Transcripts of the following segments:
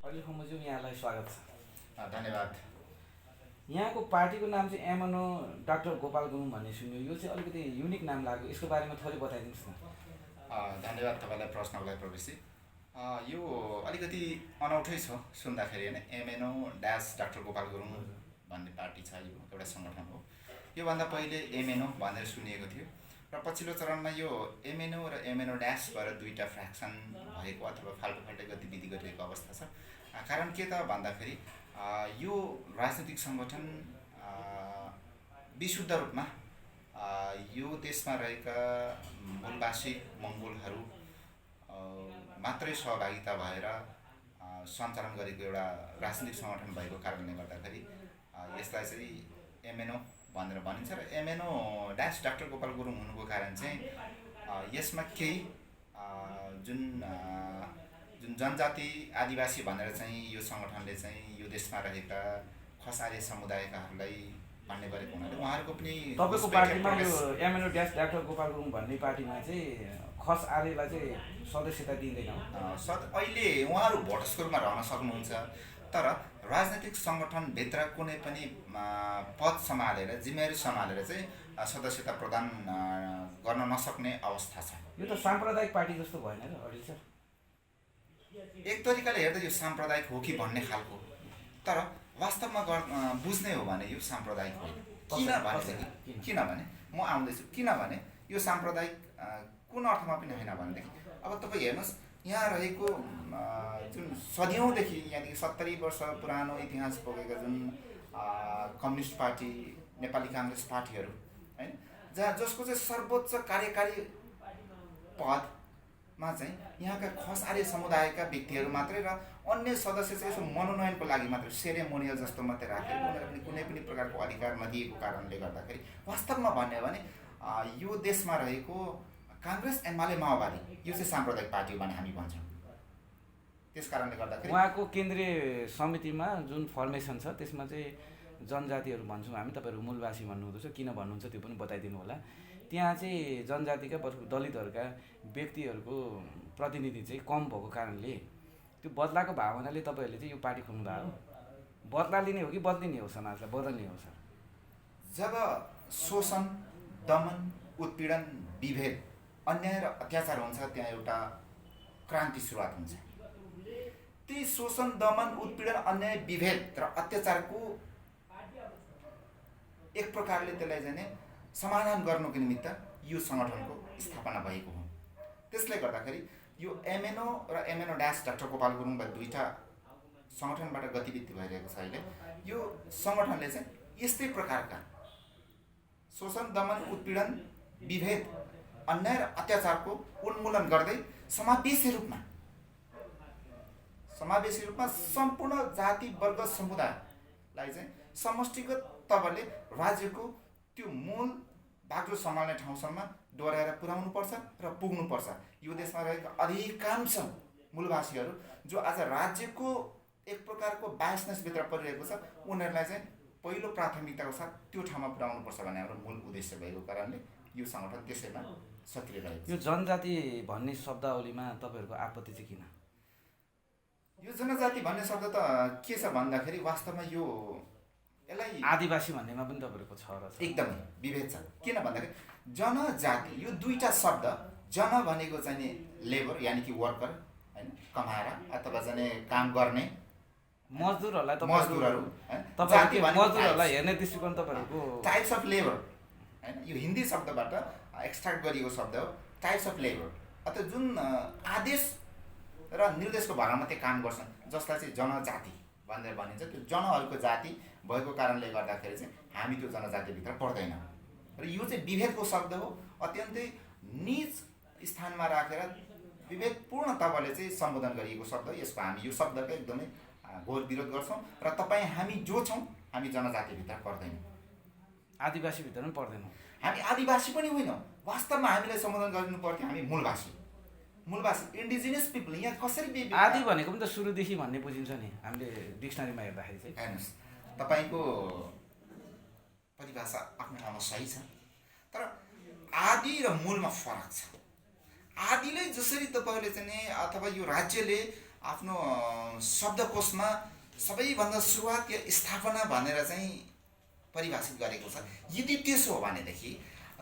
अनिल खम्बुज्यू यहाँलाई स्वागत छ। धन्यवाद। यहाँको पार्टीको नाम चाहिँ एमएनओ डाक्टर गोपाल गुरुङ भन्ने सुन्यो, यो चाहिँ अलिकति युनिक नाम लाग्यो, यसको बारेमा थोरै बताइदिनुहोस् न। धन्यवाद तपाईँलाई प्रश्नको लागि प्रवेशी। यो अलिकति अनौठै छ सुन्दाखेरि होइन। MNO dash doctor Gopal Gurung भन्ने पार्टी छ, यो एउटा सङ्गठन हो। योभन्दा पहिले एमएनओ भनेर सुनिएको थियो र पछिल्लो चरणमा यो एमएनओ र एमएनओ ड्यास भएर दुईवटा फ्र्याक्सन भएको अथवा फाल्टो फाल्टै गतिविधि गरिरहेको अवस्था छ। कारण के त भन्दाखेरि यो राजनीतिक सङ्गठन विशुद्ध रूपमा यो देशमा रहेका मूलवासी मङ्गोलहरू मात्रै सहभागिता भएर सञ्चालन गरेको एउटा राजनीतिक सङ्गठन भएको कारणले गर्दाखेरि यसलाई चाहिँ एमएनओ भनेर भनिन्छ। र MNO dash doctor Gopal Gurung हुनुको कारण चाहिँ यसमा केही जुन जनजाति आदिवासी भनेर चाहिँ यो सङ्गठनले चाहिँ यो देशमा रहेका खस आर्य समुदायकाहरूलाई मान्ने गरेको हुनाले उहाँहरूको पनि तपाईँको पार्टीमा यो MNO dash doctor Gopal Gurung भन्ने पार्टीमा चाहिँ खस आर्यलाई चाहिँ सदस्यता दिँदैन। अहिले उहाँहरू भोटर्सको रूपमा रहन सक्नुहुन्छ, तर राजनैतिक सङ्गठनभित्र कुनै पनि पद सम्हालेर जिम्मेवारी सम्हालेर चाहिँ सदस्यता प्रदान गर्न नसक्ने अवस्था छ। यो त साम्प्रदायिक पार्टी जस्तो भएन र अडिल सर? एक तरिकाले हेर्दा यो साम्प्रदायिक हो कि भन्ने खालको, तर वास्तवमा बुझ्ने हो भने यो साम्प्रदायिक होइन। किनभने म आउँदैछु, किनभने यो साम्प्रदायिक कुन अर्थमा पनि होइन भनेदेखि अब तपाईँ हेर्नुहोस्, यहाँ रहेको जुन सदियौँदेखि यहाँदेखि 70 वर्ष पुरानो इतिहास बोकेका जुन कम्युनिस्ट पार्टी, नेपाली काङ्ग्रेस पार्टीहरू होइन, जसको चाहिँ सर्वोच्च कार्यकारी पदमा चाहिँ यहाँका खस आर्य समुदायका व्यक्तिहरू मात्रै र अन्य सदस्य चाहिँ यसो मनोनयनको लागि मात्रै सेरेमोनियल जस्तो मात्रै राखेर उनीहरूले कुनै पनि प्रकारको अधिकार नदिएको कारणले गर्दाखेरि वास्तवमा भन्यो भने यो देशमा रहेको काङ्ग्रेस एमाले माओवादी यो चाहिँ साम्प्रदायिक पार्टी हो भने हामी भन्छौँ। त्यस कारणले गर्दाखेरि उहाँको केन्द्रीय समितिमा जुन फर्मेसन छ त्यसमा चाहिँ जनजातिहरू भन्छौँ हामी, तपाईँहरू मूलवासी भन्नुहुँदैछ, किन भन्नुहुन्छ त्यो पनि बताइदिनु होला। त्यहाँ चाहिँ जनजातिका दलितहरूका व्यक्तिहरूको प्रतिनिधि चाहिँ कम भएको कारणले त्यो बदलाको भावनाले तपाईँहरूले चाहिँ यो पार्टी खोल्नु भएको हो? बदला लिने हो कि बदलिने हो, समाजलाई बदल्ने हो सर? जब शोषण, दमन, उत्पीडन, विभेद, अन्याय र अत्याचार हुन्छ त्यहाँ एउटा क्रान्ति सुरुवात हुन्छ। ती शोषण, दमन, उत्पीडन, अन्याय, विभेद र अत्याचारको एक प्रकारले त्यसलाई चाहिँ समाधान गर्नुको निमित्त यो सङ्गठनको स्थापना भएको हो। त्यसले गर्दाखेरि यो एमएनओ र MNO dash doctor Gopal Gurung दुईवटा सङ्गठनबाट गतिविधि भइरहेको छ। अहिले यो सङ्गठनले चाहिँ यस्तै प्रकारका शोषण, दमन, उत्पीडन, विभेद, अन्याय र अत्याचारको उन्मूलन गर्दै समावेशी रूपमा सम्पूर्ण जाति वर्ग समुदायलाई चाहिँ समष्टिगत तवरले राज्यको त्यो मूल बाग्लो सम्हाल्ने ठाउँसम्म डोर्याएर पुर्याउनुपर्छ र पुग्नुपर्छ। यो देशमा रहेका अधिकांश मूलवासीहरू जो आज राज्यको एक प्रकारको बायसनेसभित्र परिरहेको छ उनीहरूलाई चाहिँ पहिलो प्राथमिकताको साथ त्यो ठाउँमा पुर्याउनुपर्छ भन्ने हाम्रो मूल उद्देश्य भएको कारणले यो सङ्गठन त्यसैमा सक्रिय रहेको छ। यो जनजाति भन्ने शब्दावलीमा तपाईँहरूको आपत्ति चाहिँ किन? यो जनजाति भन्ने शब्द त के छ भन्दाखेरि वास्तवमा यो यसलाई आदिवासी भन्नेमा पनि तपाईँहरूको छ र एकदमै विभेद छ। किन भन्दाखेरि जनजाति यो दुईवटा शब्द, जन भनेको चाहिँ नि लेबर यानि कि वर्कर होइन, कमाएर अथवा चाहिँ काम गर्ने मजदुरहरू मजदुरहरूलाई हेर्ने दृष्टिकोण तपाईँहरूको टाइप्स अफ लेबर होइन, यो हिन्दी शब्दबाट एक्सट्र्याक्ट गरिएको शब्द हो टाइप्स अफ लेबर, अथवा जुन आदेश र निर्देशको भरमा मात्रै काम गर्छन् जसलाई चाहिँ जनजाति भनेर भनिन्छ। त्यो जनहरूको जाति भएको कारणले गर्दाखेरि चाहिँ हामी त्यो जनजातिभित्र पर्दैन र यो चाहिँ विभेदको शब्द हो। अत्यन्तै निज स्थानमा राखेर विभेदपूर्ण तवरले चाहिँ सम्बोधन गरिएको शब्द हो। यसको हामी यो शब्दको एकदमै घोर विरोध गर्छौँ र तपाईँ हामी जो छौँ हामी जनजातिभित्र पर्दैनौँ, आदिवासीभित्र पनि पर्दैनौँ। हामी आदिवासी पनि होइनौँ, वास्तवमा हामीलाई सम्बोधन गर्नु पर्थ्यो हामी मूलवासी इन्डिजिनियस पिपल। यहाँ कसरी आदि भनेको पनि त सुरुदेखि भन्ने बुझिन्छ नि हामीले डिक्सनरीमा हेर्दाखेरि चाहिँ। हेर्नुहोस्, तपाईँको परिभाषा आफ्नो ठाउँमा सही छ, तर आदि र मूलमा फरक छ। आदिले जसरी तपाईँले चाहिँ अथवा यो राज्यले आफ्नो शब्दकोशमा सबैभन्दा सुरुवात या स्थापना भनेर चाहिँ परिभाषित गरेको छ। यदि त्यसो हो भनेदेखि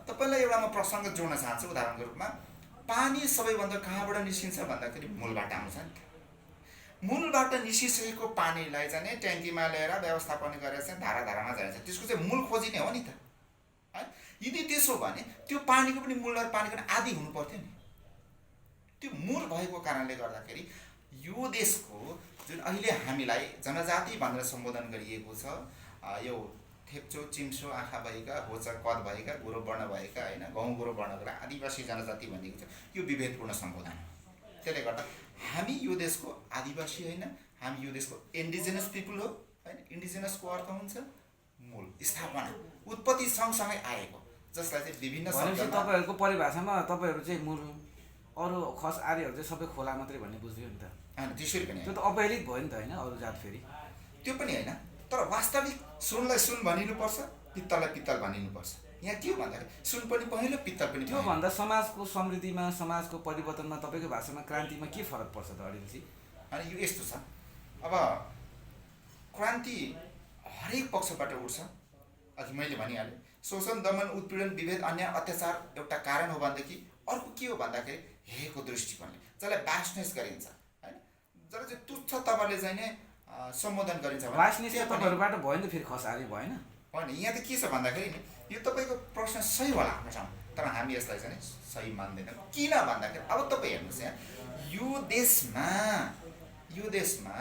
तपाईँलाई एउटा म प्रसङ्ग जोड्न चाहन्छु। उदाहरणको रूपमा पानी सबैभन्दा कहाँबाट निस्किन्छ भन्दाखेरि मूलबाट आउँछ नि त। मूलबाट निस्किसकेको पानीलाई चाहिँ ट्याङ्कीमा ल्याएर व्यवस्थापन गरेर चाहिँ धारामा जान्छ, त्यसको चाहिँ मूल खोजिने हो नि त है। यदि त्यसो भने त्यो पानीको पनि मूल र पानीको पनि आदि हुनु पर्थ्यो नि। त्यो मूल भएको कारणले गर्दाखेरि यो देशको जुन अहिले हामीलाई जनजाति भनेर सम्बोधन गरिएको छ, यो थेप्चो चिम्सो आँखा भएका, होचा कद भएका, गोरो वर्ण भएका होइन, गहुँ गोरो वर्णका आदिवासी जनजाति भनिएको छ, यो विभेदपूर्ण सम्बोधन हो। त्यसले गर्दा हामी यो देशको आदिवासी होइन, हामी यो देशको इन्डिजिनस पिपुल हो होइन। इन्डिजिनसको अर्थ हुन्छ मूल, स्थापना, उत्पत्ति सँगसँगै आएको, जसलाई चाहिँ विभिन्न शब्दमा तपाईँहरूको परिभाषामा तपाईँहरू चाहिँ मूल, अरू खस आर्यहरू चाहिँ सबै खोला मात्रै भन्ने बुझ्यो नि त होइन। त्यसरी पनि त्यो त अपहेलित भयो नि त होइन, अरू जात फेरि त्यो पनि होइन। तर वास्तविक सुनलाई सुन भनिनुपर्छ, पित्तललाई पित्तल भनिनुपर्छ। यहाँ के हो भन्दाखेरि सुन पनि पहेँलो, पित्तल पनि। त्यो भन्दा समाजको समृद्धिमा, समाजको परिवर्तनमा तपाईँको भाषामा क्रान्तिमा के फरक पर्छ त अडिलजी? अनि यो यस्तो छ, अब क्रान्ति हरेक पक्षबाट उठ्छ। अघि मैले भनिहालेँ, शोषण, दमन, उत्पीडन, विभेद, अन्याय, अत्याचार एउटा कारण हो भनेदेखि अर्को के हो भन्दाखेरि हेरेको दृष्टिकोणले, जसलाई बासनेस गरिन्छ होइन, जसलाई चाहिँ तुच्छ तपाईँले चाहिँ नै सम्बोधन गरिन्छ। बासनेस तपाईँहरूबाट भयो नि त, फेरि खस आर्य भएन होइन। यहाँ त के छ भन्दाखेरि नि, यो तपाईँको प्रश्न सही होला आफ्नो ठाउँ, तर हामी यसलाई चाहिँ सही मान्दैनौँ। किन भन्दाखेरि अब तपाईँ हेर्नुहोस्, यहाँ यो देशमा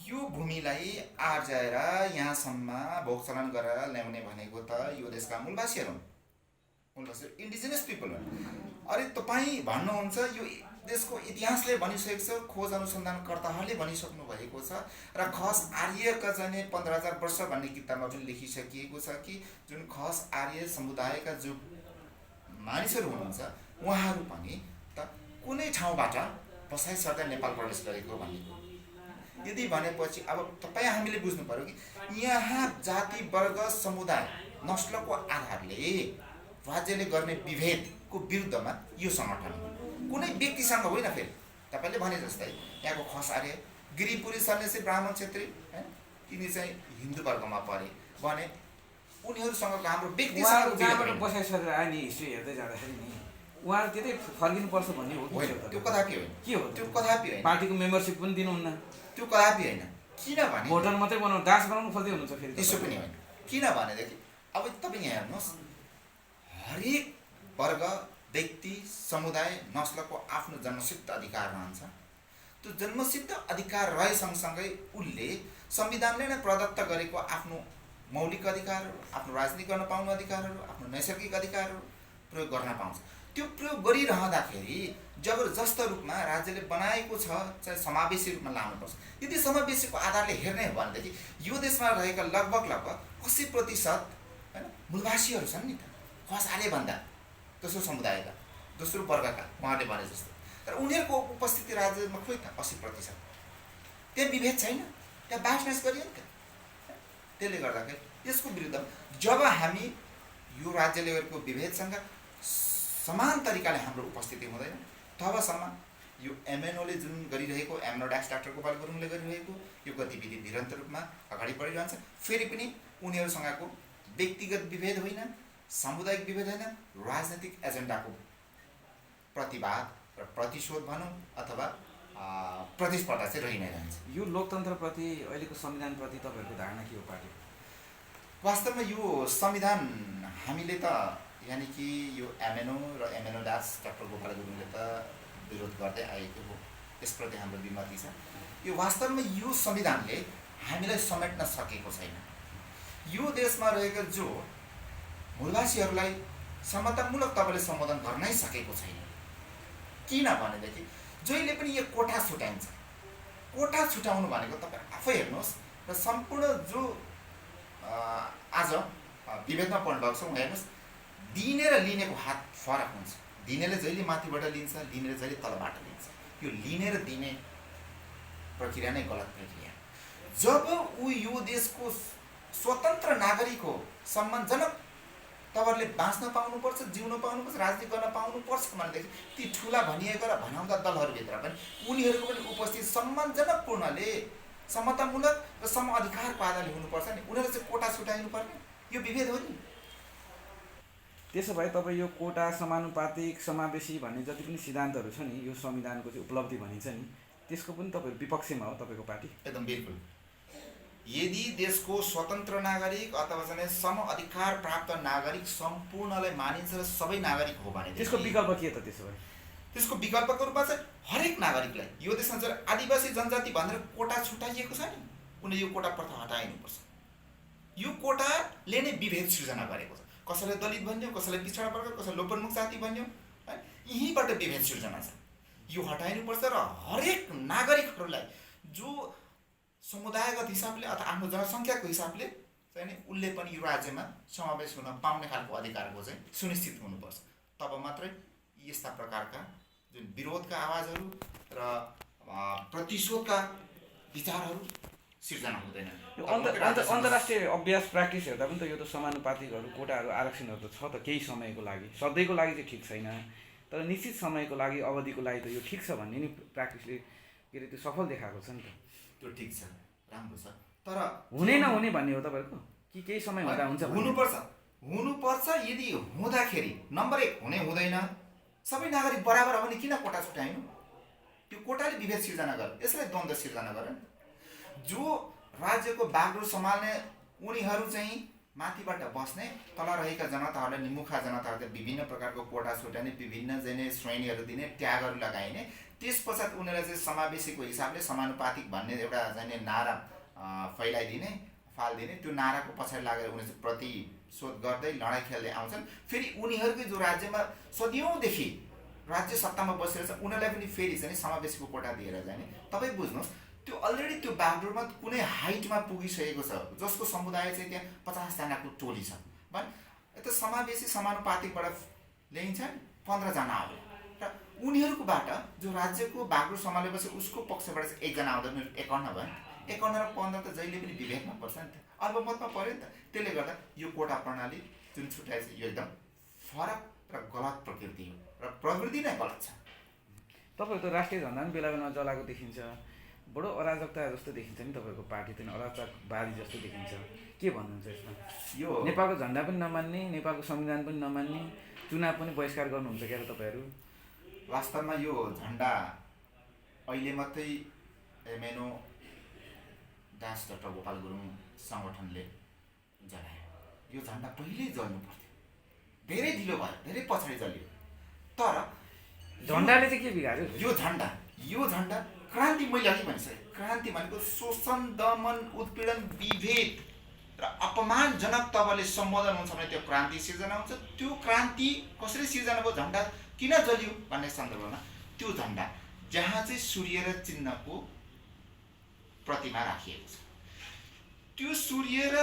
यो भूमिलाई आर्जाएर यहाँसम्म भोग चलन गरेर ल्याउने भनेको त यो देशका मूलवासीहरू हुन्, मूलवासी इन्डिजिनस पिपल हुन्। अरे तपाईँ भन्नुहुन्छ यो देशको इतिहासले भनिसकेको छ, खोज अनुसन्धानकर्ताहरूले भनिसक्नु भएको छ, र खस आर्यका चाहिँ 15,000 वर्ष भन्ने किताबमा पनि लेखिसकिएको छ कि जुन खस आर्य समुदायका जो मानिसहरू हुनुहुन्छ उहाँहरू पनि त कुनै ठाउँबाट बसाइ सर्दै नेपाल प्रवेश गरेको भन्ने। यदि भनेपछि अब तपाईँ हामीले बुझ्नु पर्यो कि यहाँ जाति, वर्ग, समुदाय, नस्लको आधारले राज्यले गर्ने विभेदको विरुद्धमा यो सङ्गठन हो, कुनै व्यक्तिसँग होइन। फेरि तपाईँले भने जस्तै यहाँको खस आर्य, गिरिपुरी, सन्यासी, ब्राह्मण, क्षेत्री होइन, यिनी चाहिँ हिन्दू वर्गमा परे भने उनीहरूसँगको हाम्रो व्यक्तिसँग बसाइ सरेर आयो नि। हिस्ट्री हेर्दै जाँदाखेरि नि उहाँहरू त्यतै फर्किनुपर्छ भन्ने हो त्यो कदापि होइन। के हो त्यो कदापि होइन। पार्टीको मेम्बरसिप पनि दिनुहुन्न, त्यो कदापि होइन। किनभने भोटर मात्रै बनाउनु, दास बनाउनु खोज्दै हुनुहुन्छ फेरि। त्यसो पनि होइन। किनभनेदेखि अब तपाईँ यहाँ हेर्नुहोस्, हरेक वर्ग, व्यक्ति, समुदाय, नस्लको आफ्नो जन्मसिद्ध अधिकार रहन्छ। त्यो जन्मसिद्ध अधिकार रहे सँगसँगै उसले संविधानले नै प्रदत्त गरेको आफ्नो मौलिक अधिकारहरू, आफ्नो राजनीति गर्न पाउने अधिकारहरू, आफ्नो नैसर्गिक अधिकारहरू प्रयोग गर्न पाउँछ। त्यो प्रयोग गरिरहँदाखेरि जबरजस्त रूपमा राज्यले बनाएको छ चाहिँ समावेशी रूपमा लानुपर्छ। यदि समावेशीको आधारले हेर्ने हो भनेदेखि यो देशमा रहेका लगभग 80% होइन मूलवासीहरू छन् नि त, खस आर्यभन्दा दोस्रो समुदायका, दोस्रो वर्गका, उहाँले भने जस्तो। तर उनीहरूको उपस्थिति राज्यमा खोइ त 80%। त्यहाँ विभेद छैन, त्यहाँ बासनेस गरियो नि त। त्यसले गर्दाखेरि यसको विरुद्ध जब हामी यो राज्यले गरेको विभेदसँग समान तरिकाले हाम्रो उपस्थिति हुँदैन, तबसम्म यो एमएनओले जुन गरिरहेको, एमएनओ ड्याक्स डाक्टर गोपाल गुरुङले गरिरहेको यो गतिविधि निरन्तर रूपमा अगाडि बढिरहन्छ। फेरि पनि उनीहरूसँगको व्यक्तिगत विभेद होइन, सामुदायिक विभेद होइन, राजनैतिक एजेन्डाको प्रतिवाद र प्रतिशोध भनौँ अथवा प्रतिस्पर्धा चाहिँ रहि नै रहन्छ। यो लोकतन्त्रप्रति, अहिलेको संविधानप्रति तपाईँहरूको धारणा के हो पार्टी? वास्तवमा यो संविधान हामीले त यानि कि यो एमएनओ र एमएनओ ड्याक्स डाक्टर गोपाल गुरुङले त विरोध गर्दै आएको हो, यसप्रति हाम्रो विमति छ। यो वास्तवमा यो संविधानले हामीलाई समेट्न सकेको छैन। यो देशमा रहेका जो मूलवासीहरूलाई समतामूलक तपाईँले सम्बोधन गर्नै सकेको छैन। किनभनेदेखि जहिले पनि यो कोठा छुट्याइन्छ। कोठा छुट्याउनु भनेको तपाईँ आफै हेर्नुहोस्, र सम्पूर्ण जो आज विभेदमा पर्नु भएको छ उहाँ हेर्नुहोस्, दिने र लिनेको हात फरक हुन्छ। दिनेले जहिले माथिबाट लिन्छ, लिनेले जहिले तलबाट लिन्छ। यो लिने र दिने प्रक्रिया नै गलत प्रक्रिया। जब ऊ यो देशको स्वतन्त्र नागरिक हो, सम्मानजनक तपाईँहरूले बाँच्न पाउनुपर्छ, जिउन पाउनुपर्छ, राजनीति गर्न पाउनुपर्छ भनेदेखि ती ठुला भनिएका र भनाउँदा दलहरूभित्र पनि उनीहरूको पनि उपस्थिति सम्मानजनकपूर्णले समतामूलक र सम अधिकारको आधारले हुनुपर्छ नि। उनीहरू चाहिँ कोटा छुटाइनुपर्ने, यो विभेद हो नि। त्यसो भए तपाईँ यो कोटा, समानुपातिक, समावेशी भन्ने जति पनि सिद्धान्तहरू छ नि, यो संविधानको चाहिँ उपलब्धि भनिन्छ नि, त्यसको पनि तपाईँहरू विपक्षमा हो तपाईँको पार्टी? एकदम बिल्कुल। यदि देशको स्वतन्त्र नागरिक अथवा चाहिँ सम अधिकार प्राप्त नागरिक सम्पूर्णलाई मानिन्छ र सबै नागरिक हो भने त्यसको विकल्प के त? त्यसो भए त्यसको विकल्पको रूपमा चाहिँ हरेक नागरिकलाई, यो देशमा चाहिँ आदिवासी जनजाति भनेर कोटा छुटाइएको छ नि, उनीहरूले यो कोटा प्रथा हटाइनुपर्छ। यो कोटाले नै विभेद सृजना गरेको छ। कसैलाई दलित भन्यो, कसैलाई पिछडा वर्ग, कसैलाई लोपोन्मुख जाति भन्यो, है, यहीँबाट विभेद सृजना छ। यो हटाइनुपर्छ र हरेक नागरिकहरूलाई जो समुदायगत हिसाबले अथवा आफ्नो जनसङ्ख्याको हिसाबले चाहिँ नि उसले पनि यो राज्यमा समावेश हुन पाउने खालको अधिकारको चाहिँ सुनिश्चित हुनुपर्छ। तब मात्रै यस्ता प्रकारका जुन विरोधका आवाजहरू र प्रतिशोधका विचारहरू सिर्जना हुँदैन। यो अन्तर्राष्ट्रिय अभ्यास प्र्याक्टिस हेर्दा पनि त यो त समानुपातिकहरू, कोटाहरू, आरक्षणहरू त छ त केही समयको लागि, सधैँको लागि चाहिँ ठिक छैन, तर निश्चित समयको लागि, अवधिको लागि त यो ठिक छ भन्ने नि प्र्याक्टिसले के अरे त्यो सफल देखाएको छ नि त। त्यो ठिक छ, राम्रो छ, तर हुने नहुने भन्ने हो तपाईँहरूको कि केही समय हुँदा हुन्छ? हुनुपर्छ। यदि हुँदाखेरि नम्बर 1 हुने हुँदैन, सबै नागरिक बराबर हो भने किन कोटा छुट्याइनु? त्यो कोटाले विभेद सिर्जना गर्यो, यसलाई द्वन्द्व सिर्जना गर्यो। जो राज्यको बागडोर सम्हाल्ने उनीहरू चाहिँ माथिबाट बस्ने, तल रहेका जनताहरूलाई, मुखा जनताहरूलाई विभिन्न प्रकारको कोटा छुट्याउने, विभिन्न चाहिँ श्रेणीहरू दिने, ट्यागहरू लगाइने, त्यस पश्चात उनीहरूलाई चाहिँ समावेशीको हिसाबले समानुपातिक भन्ने एउटा चाहिँ नारा फैलाइदिने, फालिदिने। त्यो नाराको पछाडि लागेर उनीहरू चाहिँ प्रतिशोध गर्दै लडाइँ खेल्दै आउँछन्। फेरि उनीहरूकै जो राज्यमा सदियौँदेखि राज्य सत्तामा बसेर छ उनीहरूलाई पनि फेरि चाहिँ समावेशीको कोटा दिएर जाने। तपाईँ बुझ्नुहोस्, त्यो अलरेडी त्यो बागडोरमा कुनै हाइटमा पुगिसकेको छ, जसको समुदाय चाहिँ त्यहाँ 50 जनाको टोली छ भने यता समावेशी समानुपातिकबाट ल्याइन्छ 15 जना आयो र उनीहरूकोबाट जो राज्यको बागडोर सम्हालेपछि उसको पक्षबाट चाहिँ 1 जना आउँदा 51 भयो। 51 र 15 त जहिले पनि विभेदमा पर्छ नि त, अल्पमतमा पर्यो नि त। त्यसले गर्दा यो कोटा प्रणाली जुन छुट्याएछ यो एकदम फरक र गलत प्रकृति हो र प्रवृत्ति नै गलत छ। तपाईँहरू त राष्ट्रिय झन्डा पनि बेला बेलामा जलाएको देखिन्छ, बडो अराजकता जस्तो देखिन्छ नि तपाईँको पार्टी पनि अराजकवादी जस्तो देखिन्छ। के भन्नुहुन्छ यसमा? यो नेपालको झन्डा पनि नमान्ने, नेपालको संविधान पनि नमान्ने, चुनाव पनि बहिष्कार गर्नुहुन्छ क्या तपाईँहरू? वास्तवमा यो झन्डा अहिले मात्रै एमएनओ डाक्टर गोपाल गुरुङ सङ्गठनले जलायो। यो झन्डा पहिल्यै जल्नु पर्थ्यो, धेरै ढिलो भयो, धेरै पछाडि जलियो। तर झन्डाले चाहिँ के बिगार्यो? यो झन्डा क्रान्ति, मैले अघि भनिसकेँ, क्रान्ति भनेको शोषण, दमन, उत्पीडन, विभेद र अपमानजनक तवरले सम्बोधन हुन्छ भने त्यो क्रान्ति सिर्जना हुन्छ। त्यो क्रान्ति कसरी सिर्जना भयो, झन्डा किन जलियो भन्ने सन्दर्भमा त्यो झन्डा जहाँ चाहिँ सूर्य र चिन्हको प्रतिमा राखिएको छ, त्यो सूर्य र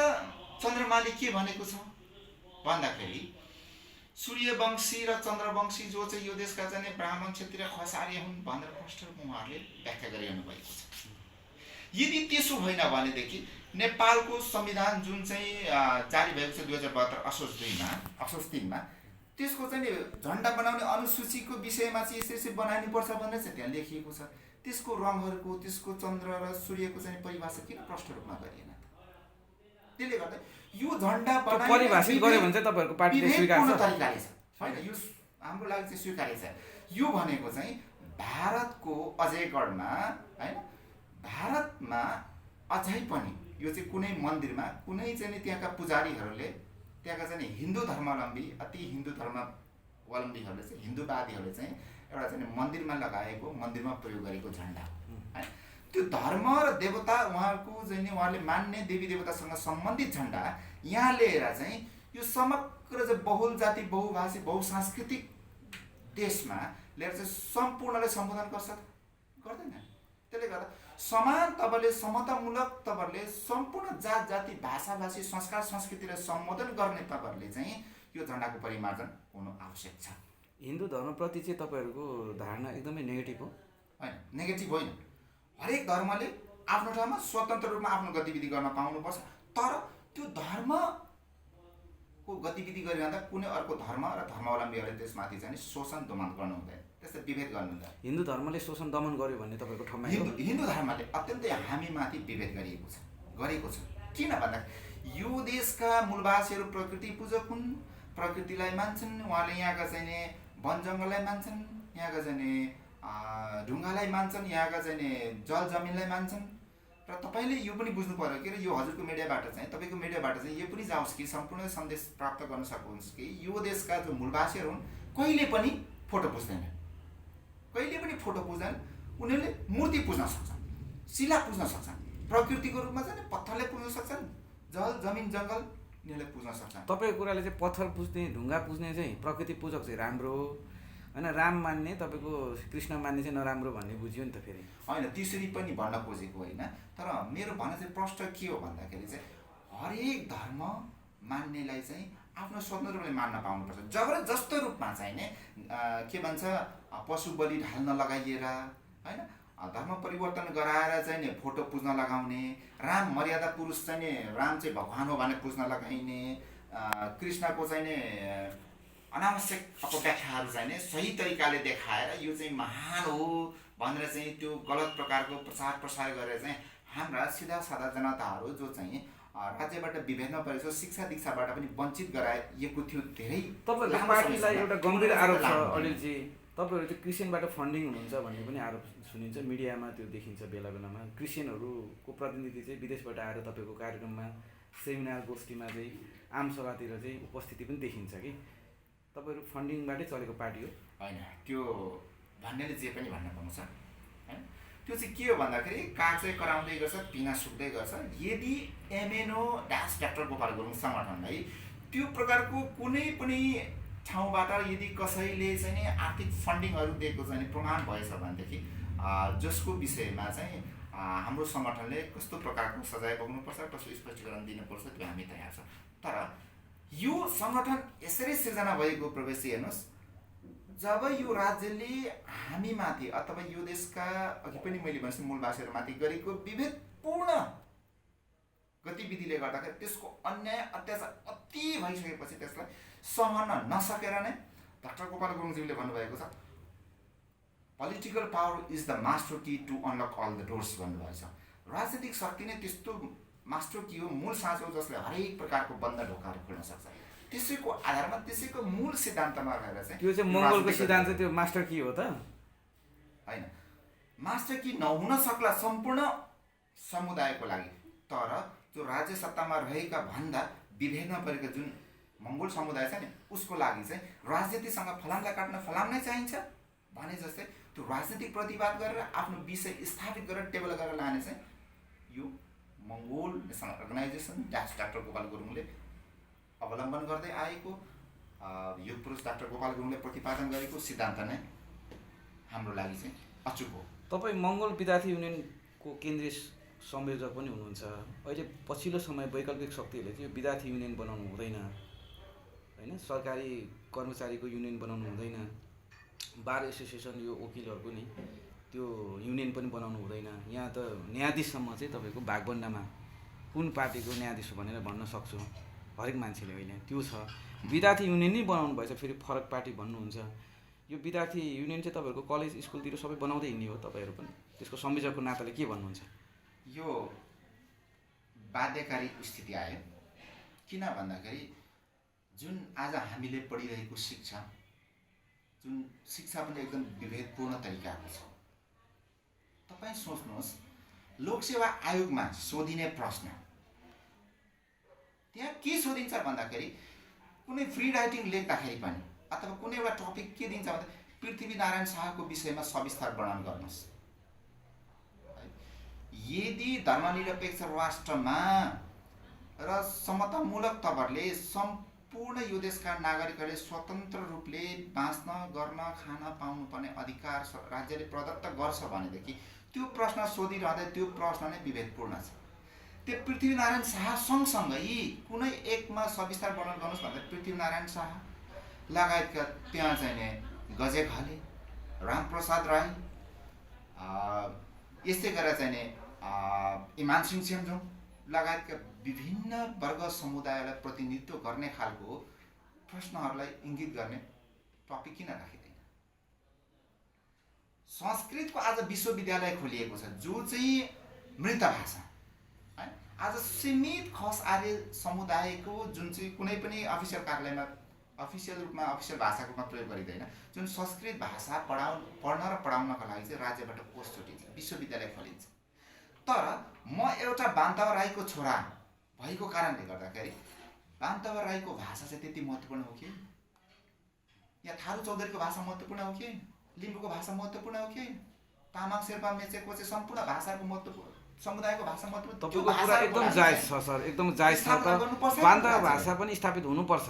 चन्द्रमाले के भनेको छ भन्दाखेरि सूर्यवंशी र चन्द्रवंशी जो चाहिँ यो देशका चाहिँ ब्राह्मण, क्षत्रिय, खसारी हुन् भनेर प्रष्ट उहाँहरूले व्याख्या गरिरहनु भएको छ। यदि त्यसो होइन भनेदेखि नेपालको संविधान जुन चाहिँ जारी भएको छ 2072 असोज 3मा त्यसको चाहिँ झन्डा बनाउने अनुसूचीको विषयमा चाहिँ यसरी बनाइनु पर्छ भनेर चाहिँ त्यहाँ लेखिएको छ। त्यसको रङहरूको, त्यसको चन्द्र र सूर्यको चाहिँ परिभाषा किन प्रष्ट रूपमा गरिएन त? त्यसले गर्दा यो झन्डा परिभाषित गर्यो भने चाहिँ तपाईँहरूको पार्टीले स्वीकार्छ तरिकाले छ हैन, यो हाम्रो लागि चाहिँ स्वीकार्य छ। यो भनेको चाहिँ भारतको अजयगढमा हैन, भारतमा अझै पनि यो चाहिँ कुनै मन्दिरमा कुनै चाहिँ त्यहाँका पुजारीहरूले, त्यहाँका चाहिँ हिन्दू धर्मावलम्बी, अति हिन्दू धर्मावलम्बीहरूले चाहिँ, हिन्दूवादीहरूले चाहिँ एउटा चाहिँ मन्दिरमा लगाएको, मन्दिरमा प्रयोग गरेको झन्डा हो है। त्यो धर्म र देवता उहाँहरूको चाहिँ उहाँहरूले मान्ने देवी देवतासँग सम्बन्धित झन्डा यहाँ लिएर चाहिँ यो समग्र चाहिँ बहुल जाति, बहुभाषी, बहुसांस्कृतिक देशमा लिएर चाहिँ सम्पूर्णलाई सम्बोधन गर्छ गर्दैन। त्यसले गर्दा समान तवरले, समतामूलक तवरले सम्पूर्ण जात जाति, भाषा भाषी, संस्कार संस्कृतिलाई सम्बोधन गर्ने तवरले चाहिँ यो झन्डाको परिमार्जन हुनु आवश्यक छ। हिन्दू धर्मप्रति चाहिँ तपाईँहरूको धारणा एकदमै नेगेटिभ हो? होइन, नेगेटिभ होइन। हरेक धर्मले आफ्नो ठाउँमा स्वतन्त्र रूपमा आफ्नो गतिविधि गर्न पाउनुपर्छ, तर त्यो धर्म को गतिविधि गरिरहँदा कुनै अर्को धर्म र धर्मावलम्बीहरूले त्यसमाथि चाहिँ शोषण दमन गर्नु हुँदैन, त्यस्तो विभेद गर्नु हुँदैन। हिन्दू धर्मले शोषण दमन गर्यो भन्ने तपाईँको ठाउँमा हिन्दू धर्मले अत्यन्तै हामीमाथि विभेद गरेको छ। किन भन्दा यो देशका मूलवासीहरू प्रकृति पूजक हुन्, प्रकृतिलाई मान्छन्, उहाँले यहाँका चाहिँ नि वन जङ्गललाई मान्छन्, यहाँका चाहिँ नि ढुङ्गालाई मान्छन्, यहाँका चाहिँ नि जल जमिनलाई मान्छन्। र तपाईँले यो पनि बुझ्नु पर्यो कि यो हजुरको मिडियाबाट चाहिँ, तपाईँको मिडियाबाट चाहिँ यो पनि जाओस् कि सम्पूर्ण सन्देश प्राप्त गर्न सक्नुहुन्छ कि यो देशका जो मूलवासीहरू हुन् कहिले पनि फोटो पुज्दैनन्, कहिले पनि फोटो पुज्दैन। उनीहरूले मूर्ति पुज्न सक्छन्, शिला पुज्न सक्छन्, प्रकृतिको रूपमा चाहिँ पत्थरले पुज्न सक्छन्, जल जमिन जङ्गल यिनीहरूले पुज्न सक्छन्। तपाईँको कुराले चाहिँ पत्थर पुज्ने ढुङ्गा पुज्ने चाहिँ प्रकृति पूजक चाहिँ राम्रो हो होइन, राम मान्ने तपाईँको कृष्ण मान्ने चाहिँ नराम्रो भन्ने बुझ्यो नि त। फेरि होइन त्यसरी पनि भन्न खोजेको होइन, तर मेरो भनाइ चाहिँ प्रश्न के हो भन्दाखेरि चाहिँ हरेक धर्म मान्नेलाई चाहिँ आफ्नो स्वतन्त्र रूपले मान्न पाउनुपर्छ। जबरजस्तो रूपमा चाहिँ नि के भन्छ पशु बलि ढाल्न लगाइएर होइन, धर्म परिवर्तन गराएर चाहिँ नि फोटो पुज्न लगाउने, राम मर्यादा पुरुष चाहिँ नि राम चाहिँ भगवान हो भनेर पुज्न लगाइने, कृष्णको चाहिँ नि अनावश्यक अपव्याख्याहरू चाहिँ नि सही तरिकाले देखाएर यो चाहिँ महान हो भनेर चाहिँ त्यो गलत प्रकारको प्रसार गरेर चाहिँ हाम्रा सिधा साधा जनताहरू जो चाहिँ राज्यबाट विभेदमा परेको शिक्षा दीक्षाबाट पनि वञ्चित गराइएको थियो। धेरै तपाईँहरूको पार्टीलाई एउटा गम्भीर आरोप छ अनिलजी, तपाईँहरू चाहिँ क्रिस्चियनबाट फन्डिङ हुनुहुन्छ भन्ने पनि आरोप सुनिन्छ, मिडियामा त्यो देखिन्छ बेला बेलामा। क्रिस्चियनहरूको प्रतिनिधि चाहिँ विदेशबाट आएर तपाईँको कार्यक्रममा सेमिनार गोष्ठीमा चाहिँ आमसभातिर चाहिँ उपस्थिति पनि देखिन्छ कि तपाईँहरू फन्डिङबाटै चलेको पार्टी हो? होइन, त्यो भन्नेले जे पनि भन्न पाउँछ होइन। त्यो चाहिँ के हो भन्दाखेरि काग चाहिँ कराउँदै गर्छ, पिना सुक्दै गर्छ। यदि एमएनओ डान्स डाक्टर गोपाल गुरुङ सङ्गठनलाई त्यो प्रकारको कुनै पनि ठाउँबाट यदि कसैले चाहिँ नि आर्थिक फन्डिङहरू दिएको चाहिँ प्रमाण भएछ भनेदेखि जसको विषयमा चाहिँ हाम्रो सङ्गठनले कस्तो प्रकारको सजाय भोग्नुपर्छ, कस्तो स्पष्टीकरण दिनुपर्छ त्यो हामी तयार छ। तर यो सङ्गठन यसरी सिर्जना भएको प्रवेशी हेर्नुहोस्, जब यो राज्यले हामीमाथि अथवा यो देशका अघि पनि मैले भनेको मूलवासीहरूमाथि गरेको विभेदपूर्ण गतिविधिले गर्दाखेरि त्यसको अन्याय अत्याचार अति भइसकेपछि त्यसलाई सहन नसकेर नै डाक्टर गोपाल गुरुङज्यूले भन्नुभएको छ political power is the master key to unlock all the doors भन्नुभएको छ। राजनीतिक शक्ति नै त्यस्तो मास्टर की हो, मूल साँच हो जसले हरेक प्रकारको बन्द ढोकाहरू खोल्न सक्छ। त्यसैको आधारमा त्यसैको मूल सिद्धान्तमा रहेर चाहिँ त्यो चाहिँ मङ्गोलको सिद्धान्त, त्यो मास्टर की हो त होइन। मास्टर की नहुन सक्ला सम्पूर्ण समुदायको लागि, तर जो राज्य सत्तामा रहेका भन्दा विभेदमा परेका जुन मङ्गोल समुदाय छ नि उसको लागि चाहिँ राजनीतिसँग फलामलाई काट्न फलाम नै चाहिन्छ भने जस्तै त्यो राजनीतिक प्रतिवाद गरेर आफ्नो विषय स्थापित गरेर टेबल गरेर लाने चाहिँ यो मङ्गोल नेसनल अर्गनाइजेसन डाक्टर गोपाल गुरुङले अवलम्बन गर्दै आएको, युग पुरुष डाक्टर गोपाल गुरुङले प्रतिपादन गरेको सिद्धान्त नै हाम्रो लागि चाहिँ अचुक हो। तपाईँ मङ्गोल विद्यार्थी युनियनको केन्द्रीय संयोजक पनि हुनुहुन्छ। अहिले पछिल्लो समय वैकल्पिक शक्तिहरूले चाहिँ यो विद्यार्थी युनियन बनाउनु हुँदैन होइन, सरकारी कर्मचारीको युनियन बनाउनु हुँदैन, बार एसोसिएसन यो वकिलहरूको नि त्यो युनियन पनि बनाउनु हुँदैन। यहाँ त न्यायाधीशसम्म चाहिँ तपाईँको भागबन्डामा कुन पार्टीको न्यायाधीश हो भनेर भन्न सक्छु, हरेक मान्छेले होइन त्यो छ। विद्यार्थी युनियन नै बनाउनु भएछ, फेरि फरक पार्टी भन्नुहुन्छ। यो विद्यार्थी युनियन चाहिँ तपाईँहरूको कलेज स्कुलतिर सबै बनाउँदै हिँड्ने हो, तपाईँहरू पनि त्यसको संयोजकको नाताले के भन्नुहुन्छ? यो बाध्यकारी स्थिति आयो, किन भन्दाखेरि जुन आज हामीले पढिरहेको शिक्षा, जुन शिक्षा पनि एकदम विभेदपूर्ण तरिकाको छ। तपाईँ सोच्नुहोस्, लोकसेवा आयोगमा सोधिने प्रश्न त्यहाँ के सोधिन्छ भन्दाखेरि कुनै फ्री राइटिङ लेख्दाखेरि पनि अथवा कुनै एउटा टपिक के दिन्छ भन्दा पृथ्वीनारायण शाहको विषयमा सविस्तार वर्णन गर्नुहोस्। यदि धर्मनिरपेक्ष राष्ट्रमा र समतामूलक तवरले सम्पूर्ण यो देशका नागरिकहरूले स्वतन्त्र रूपले बाँच्न गर्न खान पाउनुपर्ने अधिकार राज्यले प्रदत्त गर्छ भनेदेखि त्यो प्रश्न सोधिरहँदा त्यो प्रश्न नै विभेदपूर्ण छ। त्यो पृथ्वीनारायण शाह सँगसँगै कुनै एकमा सविस्तार वर्णन गर्नुहोस् भन्दा पृथ्वीनारायण शाह लगायतका त्यहाँ चाहिँ नि गजे घले, रामप्रसाद राई, यस्तै गरेर चाहिँ नि इमान सिंह चेम्जोङ लगायतका विभिन्न वर्ग समुदायलाई प्रतिनिधित्व गर्ने खालको प्रश्नहरूलाई इङ्गित गर्ने टपिक किन राखिँदैन? संस्कृतको आज विश्वविद्यालय खोलिएको छ जो चाहिँ मृत भाषा है। आज सीमित खस आर्य समुदायको जुन चाहिँ कुनै पनि अफिसियल कार्यालयमा अफिसियल रूपमा अफिसियल भाषाको रूपमा प्रयोग गरिँदैन, जुन संस्कृत भाषा पढ्न र पढाउनका लागि चाहिँ राज्यबाट कोष छुटिन्छ, विश्वविद्यालय खोलिन्छ। तर म एउटा बान्तवा राईको छोरा भएको कारणले गर्दाखेरि बान्तवा राईको भाषा चाहिँ त्यति महत्त्वपूर्ण हो कि, या थारू चौधरीको भाषा महत्त्वपूर्ण हो कि, लिम्बूको भाषा महत्त्वपूर्ण हो कि, तामाङ शेर्पा मेचेको चाहिँ सम्पूर्ण भाषाको महत्त्वपूर्ण समुदायको भाषा महत्त्वपूर्ण? तपाईँको कुरा एकदम जायज छ सर, एकदम जायज छ। त बान्तवा भाषा पनि स्थापित हुनुपर्छ,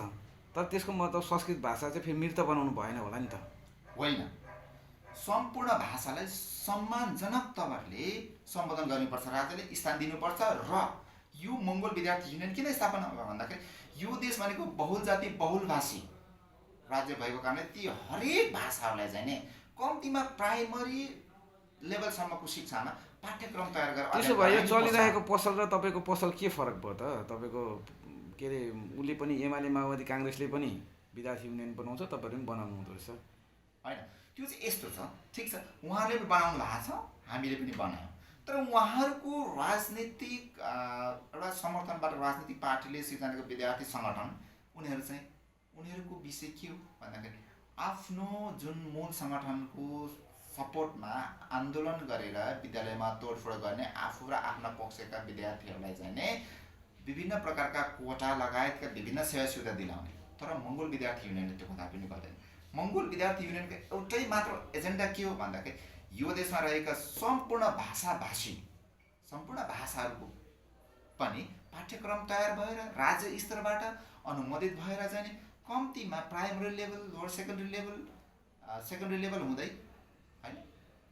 तर त्यसको मतलब संस्कृत भाषा चाहिँ फेरि मृत बनाउनु भएन होला नि त? होइन, सम्पूर्ण भाषालाई सम्मानजनक तवरले सम्बोधन गर्नुपर्छ, राज्यले स्थान दिनुपर्छ। र यो मङ्गोल विद्यार्थी युनियन किन स्थापना भयो भन्दाखेरि यो देश भनेको बहुल जाति बहुल भाषी राज्य भएको कारणले ती हरेक भाषाहरूलाई चाहिँ नि कम्तीमा प्राइमरी लेभलसम्मको शिक्षामा पाठ्यक्रम तयार गरेर त्यसो भए यो चलिरहेको पसल र तपाईँको पसल के फरक भयो त? तपाईँको के अरे उसले पनि एमाले माओवादी काङ्ग्रेसले पनि विद्यार्थी युनियन बनाउँछ, तपाईँहरू पनि बनाउनु हुँदो रहेछ होइन? त्यो चाहिँ यस्तो छ, ठिक छ, उहाँहरूले पनि बनाउनु भएको छ, हामीले पनि बनायौँ, तर उहाँहरूको राजनीतिक एउटा समर्थनबाट राजनीतिक पार्टीले सिर्जनाको विद्यार्थी सङ्गठन उनीहरूको विषय के हो भन्दाखेरि आफ्नो जुन मूल सङ्गठनको सपोर्टमा आन्दोलन गरेर विद्यालयमा तोडफोड गर्ने आफू र आफ्ना पक्षका विद्यार्थीहरूलाई चाहिँ नै विभिन्न प्रकारका कोटा लगायतका विभिन्न सेवा सुविधा दिलाउने। तर मङ्गोल विद्यार्थी युनियनले त्यो कता पनि गर्दैन। मङ्गोल विद्यार्थी युनियनको एउटै मात्र एजेन्डा के हो भन्दाखेरि यो देशमा रहेका सम्पूर्ण भाषाभाषी सम्पूर्ण भाषाहरूको पनि पाठ्यक्रम तयार भएर राज्य स्तरबाट अनुमोदित भएर चाहिँ कम्तीमा primary level, lower secondary level हुँदै होइन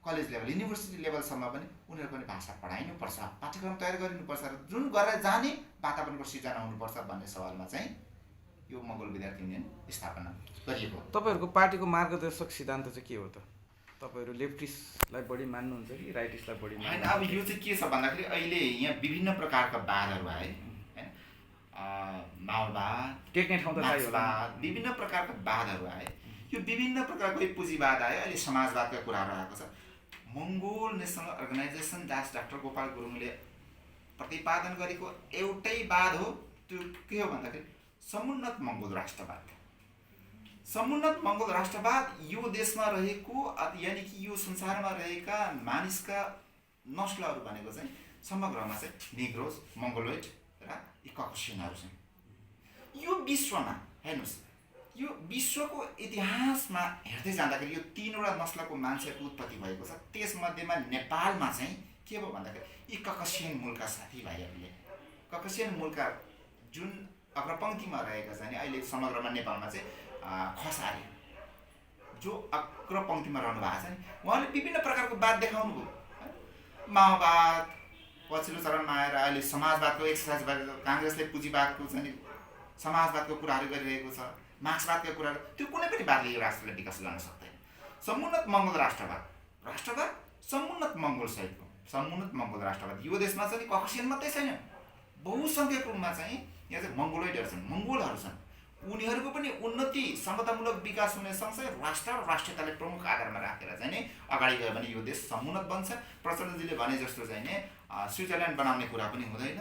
कलेज लेभल, युनिभर्सिटी लेभलसम्म पनि उनीहरूको पनि भाषा पढाइनुपर्छ, पाठ्यक्रम तयार गरिनुपर्छ र जुन गरेर जाने वातावरणको सिर्जना हुनुपर्छ भन्ने सवालमा चाहिँ यो मङ्गोल विद्यार्थी युनियन स्थापना गरिएको। तपाईँहरूको पार्टीको मार्गदर्शक सिद्धान्त चाहिँ के हो त? तपाईँहरू लेफ्टिस्टलाई बढी मान्नुहुन्छ कि राइटिस्टलाई बढी होइन? अब यो चाहिँ के छ भन्दाखेरि अहिले यहाँ विभिन्न प्रकारका वादहरू आए होइन, माओवाद, टेक्ने ठाउँ त मार्क्सवाद, विभिन्न प्रकारका वादहरू आए। यो विभिन्न प्रकारको पुँजीवाद आयो, अहिले समाजवादका कुराहरू आएको छ। मङ्गोल नेसनल अर्गनाइजेसन डाक्टर गोपाल गुरुङले प्रतिपादन गरेको एउटै वाद हो, त्यो के हो भन्दाखेरि समुन्नत मङ्गोल राष्ट्रवाद। समुन्नत मङ्गोल राष्ट्रवाद यो देशमा रहेको यानि कि यो संसारमा रहेका मानिसका नस्लहरू भनेको चाहिँ समग्रमा चाहिँ निग्रोस, मङ्गोलोइड र ककसियनहरू छन्। यो विश्वमा हेर्नुहोस्, यो विश्वको इतिहासमा हेर्दै जाँदाखेरि यो तीनवटा नस्लको मान्छेहरूको उत्पत्ति भएको छ। त्यसमध्येमा नेपालमा चाहिँ के भयो भन्दाखेरि यी ककसियन मूलका साथीभाइहरूले ककसियन मूलका जुन अग्रपङ्क्तिमा रहेका छन्, अहिले समग्रमा नेपालमा चाहिँ खस आर्य जो अग्रपङ्क्तिमा रहनु भएको छ नि, उहाँले विभिन्न प्रकारको वाद देखाउनु भयो। माओवाद पछिल्लो चरणमा आएर अहिले समाजवादको एक्सर्साइज गरेर काङ्ग्रेसले पुँजीवादको चाहिँ समाजवादको कुराहरू गरिरहेको छ, मार्क्सवादका कुराहरू, त्यो कुनै पनि वादले यो राष्ट्रलाई विकास गर्न सक्दैन। समुन्नत मङ्गोल राष्ट्रवाद समुन्नत मङ्गोल सहितको समुन्नत मङ्गोल राष्ट्रवाद यो देशमा चाहिँ ककसियन मात्रै छैन, बहुसङ्ख्यक रूपमा चाहिँ यहाँ चाहिँ मङ्गोलोइडहरू छन्, मङ्गोलहरू छन्। उनीहरूको पनि उन्नति समतामूलक विकास हुने सँगसँगै राष्ट्र र राष्ट्रियतालाई प्रमुख आधारमा राखेर चाहिँ नै अगाडि गयो भने यो देश समुन्नत बन्छ। प्रचण्डजीले भने जस्तो चाहिँ नै स्विजरल्यान्ड बनाउने कुरा पनि हुँदैन।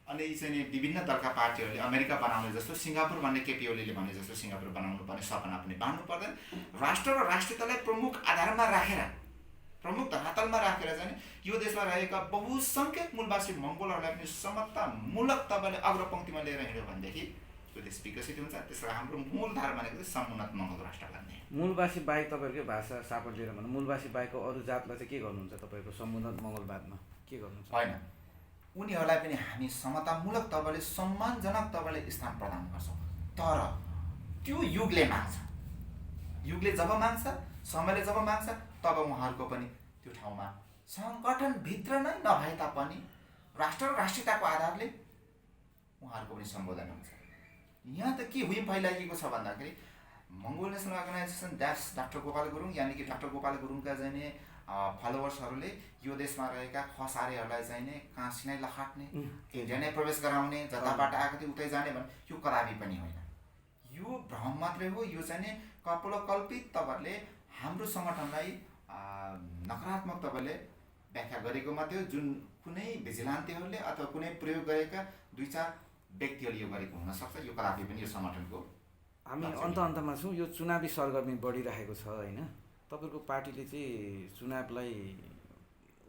अनि चाहिँ नि विभिन्न दलका पार्टीहरूले अमेरिका बनाउने जस्तो, सिङ्गापुर भन्ने केपी ओलीले भने जस्तो सिङ्गापुर बनाउनु पर्ने सपना पनि बाँड्नु पर्दैन। राष्ट्र र राष्ट्रियतालाई प्रमुख आधारमा राखेर, प्रमुख धरातलमा राखेर चाहिँ यो देशमा रहेका बहुसङ्ख्यक मूलवासी मङ्गोलहरूलाई पनि समतामूलक तवरले अग्रपङ्क्तिमा लिएर हिँड्यो भनेदेखि त्यो देश विकसित हुन्छ। त्यसलाई हाम्रो मूलधार भनेको चाहिँ समुन्नत मङ्गोल राष्ट्रवाद नै। मूलवासी बाहेक तपाईँहरूकै भाषा सापट लिएर भन्नु, मूलवासी बाहेकको अरू जातलाई चाहिँ के गर्नुहुन्छ तपाईँहरूको समुन्नत मङ्गोलवादमा के गर्नुहुन्छ? होइन, उनीहरूलाई पनि हामी समतामूलक तवरले सम्मानजनक तवरले स्थान प्रदान गर्छौँ। तर त्यो युगले माग्छ, युगले जब माग्छ, समयले जब माग्छ, तब उहाँहरूको पनि त्यो ठाउँमा सङ्गठनभित्र नै नभए तापनि राष्ट्र र राष्ट्रियताको आधारले उहाँहरूको पनि सम्बोधन हुन्छ। यहाँ त के हुइम फैलाइएको छ भन्दाखेरि Mongol national organisation doctor Gopal Gurung यानि कि डाक्टर गोपाल गुरुङका चाहिँ फलोवर्सहरूले यो देशमा रहेका खस आर्यहरूलाई चाहिँ नै काँसी नै लखाट्ने, इन्डिया नै प्रवेश गराउने, जताबाट आएको थियो उतै जाने भने यो कदापि पनि होइन। यो भ्रम मात्रै हो। यो चाहिँ नै कल्पित तपाईँहरूले हाम्रो सङ्गठनलाई नकारात्मक तपाईँले व्याख्या गरेको मात्रै हो, जुन कुनै भिजिलान्तीहरूले अथवा कुनै प्रयोग गरेका 2-4 व्यक्तिहरूले यो गरेको हुनसक्छ। यो कदापि पनि यो सङ्गठनको हामी अन्तमा छौँ। यो चुनावी सरगर्मी बढिरहेको छ होइन, तपाईँको पार्टीले चाहिँ चुनावलाई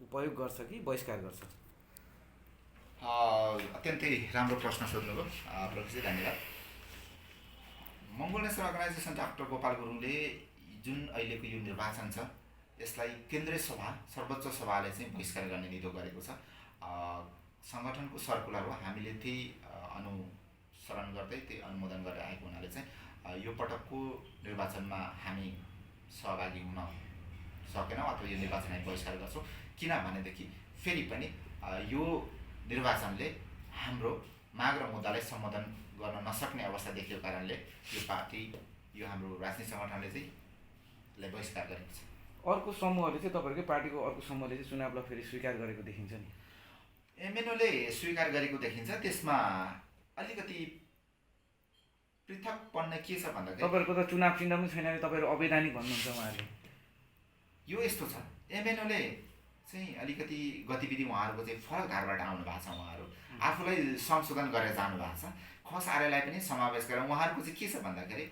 उपयोग गर्छ कि बहिष्कार गर्छ? अत्यन्तै राम्रो प्रश्न सोध्नुभयो प्रोफेसर, धन्यवाद। मङ्गोल नेसनल अर्गनाइजेसन डाक्टर गोपाल गुरुङले जुन अहिलेको यो निर्वाचन छ यसलाई केन्द्रीय सभा, सर्वोच्च सभाले चाहिँ बहिष्कार गर्ने निधो गरेको छ। सङ्गठनको सर्कुलर हो, हामीले त्यही अनुसरण गर्दै त्यही अनुमोदन गरेर आएको हुनाले चाहिँ यो पटकको निर्वाचनमा हामी सहभागी हुन सकेनौँ अथवा यो निर्वाचनलाई बहिष्कार गर्छौँ। किनभनेदेखि फेरि पनि यो निर्वाचनले हाम्रो माग र मुद्दालाई सम्बोधन गर्न नसक्ने अवस्था देखिएको कारणले यो पार्टी, यो हाम्रो राजनीतिक सङ्गठनले चाहिँ यसलाई बहिष्कार गरेको छ। अर्को समूहले चाहिँ तपाईँहरूकै पार्टीको अर्को समूहले चाहिँ चुनावलाई फेरि स्वीकार गरेको देखिन्छ नि। एमएनओले स्वीकार गरेको देखिन्छ। त्यसमा अलिकति पृथकपन्न के छ भन्दाखेरि तपाईँहरूको त चुनाव चिन्ह पनि छैन, तपाईँहरू अवैधानिक भन्नुहुन्छ उहाँहरूले। यो यस्तो छ, एमएनओले चाहिँ अलिकति गतिविधि उहाँहरूको चाहिँ फरक धारबाट आउनु भएको छ। उहाँहरू आफूलाई संशोधन गरेर जानु भएको छ। खस आर्यलाई पनि समावेश गरेर उहाँहरूको चाहिँ के छ भन्दाखेरि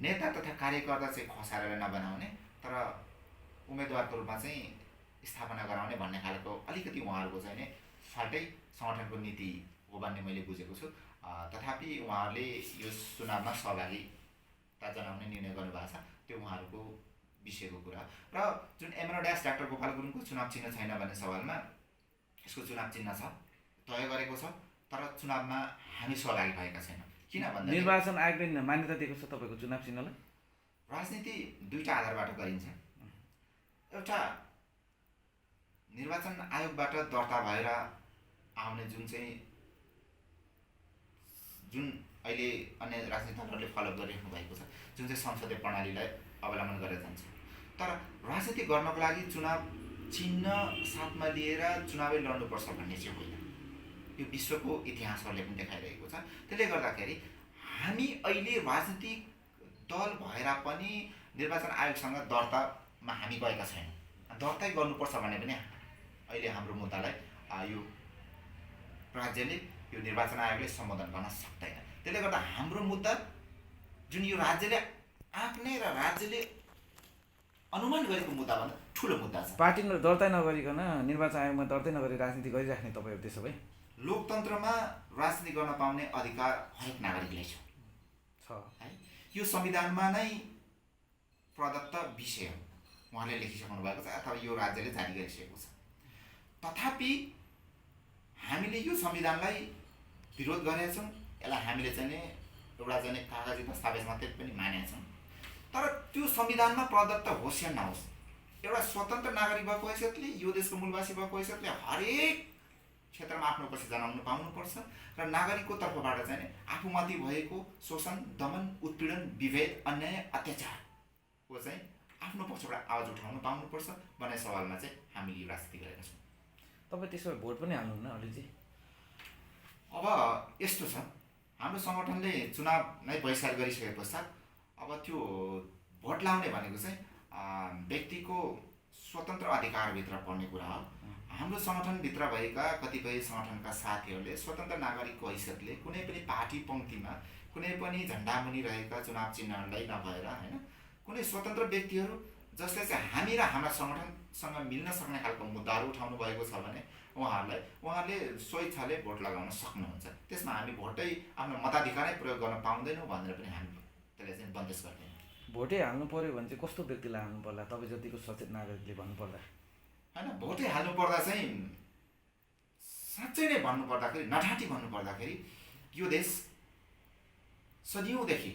नेता तथा कार्यकर्ता चाहिँ खस आर्यलाई नबनाउने तर उम्मेदवारको रूपमा चाहिँ स्थापना गराउने भन्ने खालको अलिकति उहाँहरूको चाहिँ नै फाल्टै सङ्गठनको नीति हो भन्ने मैले बुझेको छु। तथापि उहाँहरूले यो चुनावमा सहभागिता जनाउने निर्णय गर्नुभएको छ, त्यो उहाँहरूको विषयको कुरा। र जुन एमएनओ ड्यास डाक्टर गोपाल गुरुङको चुनाव चिन्ह छैन भन्ने सवालमा यसको चुनाव चिन्ह छ, तय गरेको छ, तर चुनावमा हामी सहभागी भएका छैनौँ। किन भन्दा निर्वाचन आयोगले मान्यता दिएको छ तपाईँको चुनाव चिन्हलाई? राजनीति 2टा आधारबाट गरिन्छ। एउटा निर्वाचन आयोगबाट दर्ता भएर आउने जुन अहिले अन्य राजनीतिक दलहरूले फलो गरिराख्नु भएको छ, जुन चाहिँ संसदीय प्रणालीलाई अवलम्बन गरेर जान्छ। तर राजनीति गर्नको लागि चुनाव चिन्ह साथमा लिएर चुनावै लड्नुपर्छ भन्ने चाहिँ होइन। यो विश्वको इतिहासहरूले पनि देखाइरहेको छ। त्यसले गर्दाखेरि हामी अहिले राजनीतिक दल भएर पनि निर्वाचन आयोगसँग दर्तामा हामी गएका छैनौँ। दर्तै गर्नुपर्छ भने पनि अहिले हाम्रो मुद्दालाई यो राज्यले, यो निर्वाचन आयोगले सम्बोधन गर्न सक्दैन। त्यसले गर्दा हाम्रो मुद्दा जुन यो राज्यले आँक्ने र राज्यले अनुमान गरेको मुद्दाभन्दा ठुलो मुद्दा छ। पार्टी दर्ता नगरिकन निर्वाचन आयोगमा दर्ता नगरी राजनीति गरिराख्ने तपाईँहरू त्यसो भए? लोकतन्त्रमा राजनीति गर्न पाउने अधिकार हरेक नागरिकलाई छ है। यो संविधानमा नै प्रदत्त विषय हो, उहाँले लेखिसक्नु भएको छ अथवा यो राज्यले जारी गरिसकेको छ। तथापि हामीले यो संविधानलाई विरोध गरेका छौँ। यसलाई हामीले चाहिँ नि एउटा चाहिँ कागजी दस्तावेज मात्रै पनि मानेका छौँ। तर त्यो संविधानमा प्रदत्त होस् या नहोस्, एउटा स्वतन्त्र नागरिक भएको हैसियतले, यो देशको मूलवासी भएको हैसियतले हरेक क्षेत्रमा आफ्नो उपस्थिति जनाउनु पाउनुपर्छ र नागरिकको तर्फबाट चाहिँ आफूमाथि भएको शोषण, दमन, उत्पीडन, विभेद, अन्याय, अत्याचारको चाहिँ आफ्नो पक्षबाट आवाज उठाउनु पाउनुपर्छ भन्ने सवालमा चाहिँ हामीले यो राजनीति गरेका छौँ। तपाईँ त्यसो भए भोट पनि हाल्नुहुन्न अलिजी? अब यस्तो छ, हाम्रो सङ्गठनले चुनाव नै बहिष्कार गरिसके पश्चात अब त्यो भोट लाउने भनेको चाहिँ व्यक्तिको स्वतन्त्र अधिकारभित्र पर्ने कुरा हो। हाम्रो सङ्गठनभित्र भएका कतिपय सङ्गठनका साथीहरूले स्वतन्त्र नागरिकको हैसियतले कुनै पनि पार्टी पङ्क्तिमा कुनै पनि झन्डामुनि रहेका चुनाव चिन्हहरूलाई नभएर होइन, कुनै स्वतन्त्र व्यक्तिहरू जसले चाहिँ हामी र हाम्रा सङ्गठनसँग मिल्न सक्ने खालको मुद्दाहरू उठाउनु भएको छ भने उहाँहरूले स्वेच्छाले भोट लगाउन सक्नुहुन्छ। त्यसमा हामी भोटै आफ्नो मताधिकारै प्रयोग गर्न पाउँदैनौँ भनेर पनि हामी त्यसलाई चाहिँ बन्देज गर्दैनौँ। भोटै हाल्नु पर्यो भने चाहिँ कस्तो व्यक्तिलाई हाल्नु पर्ला तपाईँ जतिको सचेत नागरिकले भन्नुपर्दा? होइन, भोटै हाल्नु पर्दा चाहिँ साँच्चै नै भन्नुपर्दाखेरि, नठाटी भन्नुपर्दाखेरि यो देश सदियौँदेखि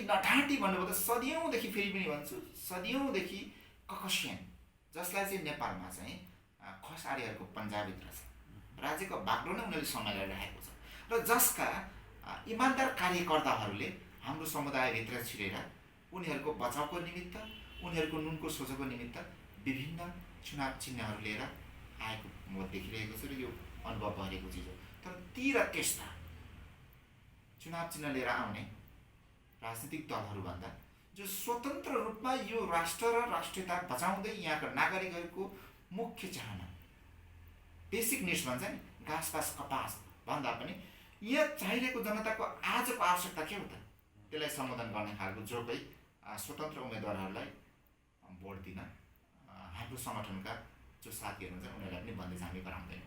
नठाटी भन्नुपर्दा सदियौँदेखि, फेरि पनि भन्छु सदियौँदेखि ककसियन, जसलाई चाहिँ नेपालमा चाहिँ खस आर्यहरूको पन्जाभित्र छ, राज्यको बाक्लो नै उनीहरूले सम्हालेर राखेको छ र जसका इमान्दार कार्यकर्ताहरूले हाम्रो समुदायभित्र छिरेर उनीहरूको बचाउको निमित्त, उनीहरूको नुनको सोझोको निमित्त विभिन्न चुनाव चिन्हहरू लिएर आएको म देखिरहेको छु र यो अनुभव भइरहेको चिज हो। तर ती र त्यस्ता चुनाव चिन्ह लिएर आउने राजनीतिक दलहरूभन्दा जो स्वतन्त्र रूपमा यो राष्ट्र र राष्ट्रियता बचाउँदै यहाँका नागरिकहरूको मुख्य चाहना बेसिक निड्स भन्छ नि, घाँस पास कपास भन्दा पनि यहाँ चाहिरहेको जनताको आजको आवश्यकता के हो त, त्यसलाई सम्बोधन गर्ने खालको जो कोही स्वतन्त्र उम्मेदवारहरूलाई भोट दिन हाम्रो सङ्गठनका जो साथीहरू हुन्छ उनीहरूलाई पनि बन्दी हामी गराउँदैन।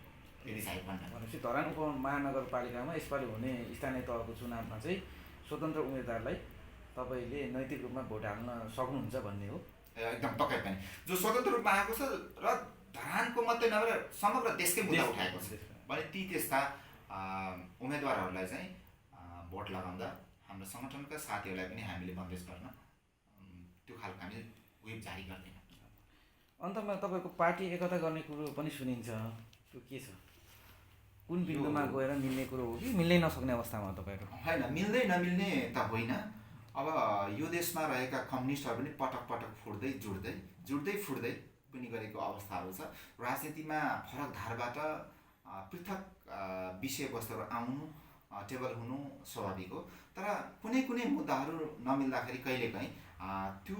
यदि चाहिँ भनेपछि धरान उपमहानगरपालिकामा यसपालि हुने स्थानीय तहको चुनावमा चाहिँ स्वतन्त्र उम्मेदवारलाई तपाईँले नैतिक रूपमा भोट हाल्न सक्नुहुन्छ भन्ने हो? एकदम पक्कै पनि जो स्वतन्त्र रूपमा आएको छ र धरानको मात्रै नभएर समग्र देशकै मुद्दा उठाएको छ भने ती त्यस्ता उम्मेदवारहरूलाई चाहिँ भोट लगाउँदा हाम्रो सङ्गठनका साथीहरूलाई पनि हामीले बन्देज गर्न त्यो खालको हामी वेब जारी गर्दैन। अन्तमा तपाईँको पार्टी एकता गर्ने कुरो पनि सुनिन्छ, त्यो के छ? कुन बिन्दुमा गएर मिल्ने कुरो हो कि मिल्नै नसक्ने अवस्थामा तपाईँहरू? होइन, मिल्दै नमिल्ने त होइन। अब यो देशमा रहेका कम्युनिस्टहरू पनि पटक पटक जुट्दै फुट्दै पनि गरेको अवस्थाहरू छ। राजनीतिमा फरक धारबाट पृथक विषयवस्तुहरू आउनु टेबल हुनु स्वाभाविक हो। तर कुनै मुद्दाहरू नमिल्दाखेरि कहिलेकाहीँ त्यो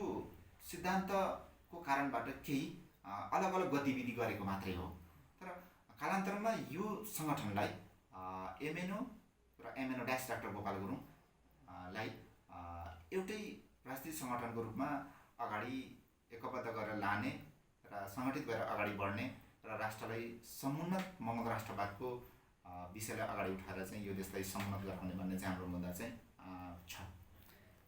सिद्धान्तको कारणबाट केही अलग अलग गतिविधि गरेको मात्रै हो। तर कालान्तरमा यो सङ्गठनलाई एमएनओ र एमएनओ ड्यास डाक्टर गोपाल गुरुङलाई एउटै राजनीतिक सङ्गठनको रूपमा अगाडि एकबद्ध गरेर लाने र सङ्गठित गरेर अगाडि बढ्ने र राष्ट्रलाई समुन्नत मङ्गल राष्ट्रवादको विषयलाई अगाडि उठाएर चाहिँ यो देशलाई समुन्नत गराउने भन्ने चाहिँ हाम्रो मुद्दा चाहिँ छ।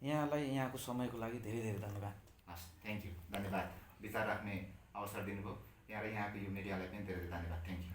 यहाँलाई यहाँको समयको लागि धेरै धेरै धन्यवाद। हस्, थ्याङ्क यू, धन्यवाद। विचार राख्ने अवसर दिनुभयो यहाँ र यहाँको यो मिडियालाई पनि धेरै धेरै धन्यवाद। Thank you.